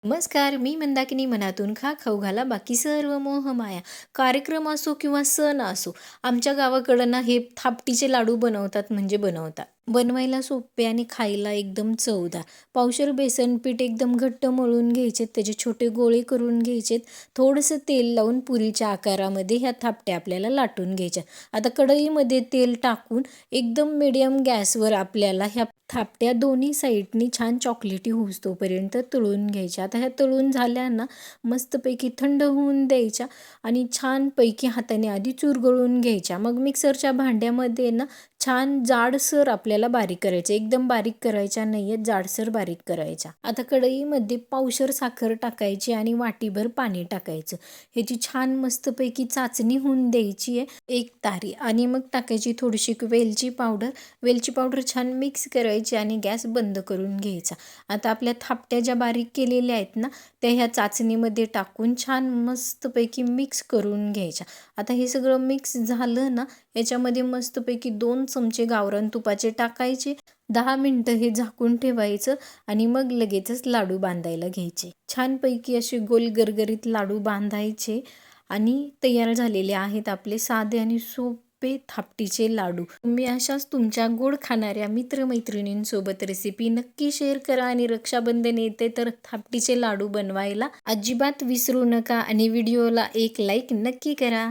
नमस्कार, मी मंदाकिनी. मनातून खा, खाऊ घाला, बाकी सर्व मोह माया. कार्यक्रम असो किंवा सण असो, आमच्या गावाकडं ना हे थापटीचे लाडू बनवतात म्हणजे बनवतात. बनवायला सोपे आणि खायला एकदम चवदार. पावशेर बेसन पीठ एकदम घट्ट मळून घ्यायचे, त्याचे छोटे गोळे करून घ्यायचेत. थोडंसं तेल लावून पुरीच्या आकारामध्ये ह्या थापट्या आपल्याला लाटून घ्यायच्या. आता कढईमध्ये तेल टाकून एकदम मिडियम गॅसवर आपल्याला ह्या थापट्या दोन्ही साईडनी छान चॉकलेटी होईस्तोपर्यंत तळून घ्यायच्या. आता ह्या तळून झाल्या ना, मस्तपैकी थंड होऊन द्यायच्या आणि छानपैकी हाताने आधी चुरगळून घ्यायच्या. मग मिक्सरच्या भांड्यामध्ये ना छान जाडसर आपल्याला बारीक करायचं. एकदम बारीक करायच्या नाही आहेत, जाडसर बारीक करायच्या. आता कढईमध्ये पावशेर साखर टाकायची आणि वाटीभर पाणी टाकायचं. ह्याची छान मस्तपैकी चाचणी होऊन द्यायची आहे एक तारी. आणि मग टाकायची थोडीशी वेलची पावडर. वेलची पावडर छान मिक्स करायची आणि गॅस बंद करून घ्यायचा. आता आपल्या थापट्या ज्या बारीक केलेल्या आहेत ना, त्या ह्या चाचणीमध्ये टाकून छान मस्तपैकी मिक्स करून घ्यायच्या. आता हे सगळं मिक्स झालं ना, याच्यामध्ये मस्तपैकी 2 चमचे गावरान तुपाचे टाकायचे. 10 मिनटं हे झाकून ठेवायचं आणि मग लगेचच लाडू बांधायला घ्यायचे. छानपैकी असे गोल गरगरीत लाडू बांधायचे आणि तयार झालेले आहेत आपले साधे आणि सोपे थापटीचे लाडू. तुम्ही अशाच तुमच्या गोड खाणाऱ्या मित्रमैत्रिणींसोबत रेसिपी नक्की शेअर करा आणि रक्षाबंधन येते तर थापटीचे लाडू बनवायला अजिबात विसरू नका आणि व्हिडिओला एक लाईक नक्की करा.